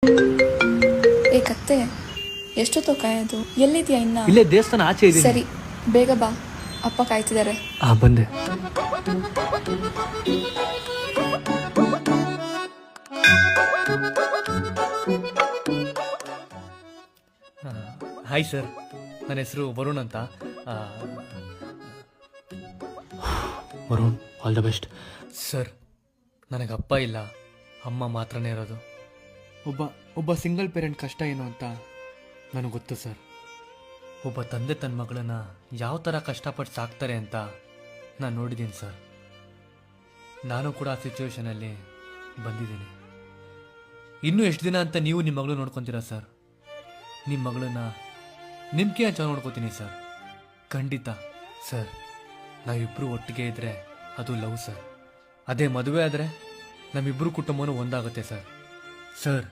ಏ ಕತ್ತೆ, ಎಷ್ಟೊತ್ತೋ ಕಾಯೋದು? ಎಲ್ಲಿದ್ಯಾ ಇನ್ನ? ಇಲ್ಲೇ ದೇವಸ್ಥಾನ ಆಚೆ ಇದೆ. ಸರಿ, ಬೇಗ ಬಾ, ಅಪ್ಪ ಕಾಯ್ತಿದ್ದಾರೆ. ಬಂದೆ. ಹಾಯ್ ಸರ್, ನನ್ನ ಹೆಸರು ವರುಣ್ ಅಂತ. Varun, all the best. Sir, ನನಗೆ ಅಪ್ಪ ಇಲ್ಲ, ಅಮ್ಮ ಮಾತ್ರನೇ ಇರೋದು. ಒಬ್ಬ ಸಿಂಗಲ್ ಪೇರೆಂಟ್ ಕಷ್ಟ ಏನು ಅಂತ ನನಗೆ ಗೊತ್ತು ಸರ್. ಒಬ್ಬ ತಂದೆ ತನ್ನ ಮಗಳನ್ನ ಯಾವ ಥರ ಕಷ್ಟಪಟ್ಟು ಸಾಕ್ತಾರೆ ಅಂತ ನಾನು ನೋಡಿದ್ದೀನಿ ಸರ್. ನಾನು ಕೂಡ ಆ ಸಿಚುವೇಶನಲ್ಲಿ ಬಂದಿದ್ದೀನಿ. ಇನ್ನೂ ಎಷ್ಟು ದಿನ ಅಂತ ನೀವು ನಿಮ್ಮ ಮಗಳು ನೋಡ್ಕೊತೀರಾ ಸರ್? ನಿಮ್ಮ ಮಗಳನ್ನ ನಿಮ್ಗೆ ಚೆನ್ನಾಗಿ ನೋಡ್ಕೋತೀನಿ ಸರ್, ಖಂಡಿತ. ಸರ್, ನಾವಿಬ್ಬರು ಒಟ್ಟಿಗೆ ಇದ್ದರೆ ಅದು ಲವ್ ಸರ್. ಅದೇ ಮದುವೆ ಆದರೆ ನಮ್ಮಿಬ್ಬರು ಕುಟುಂಬನೂ ಒಂದಾಗುತ್ತೆ ಸರ್. ಸರ್,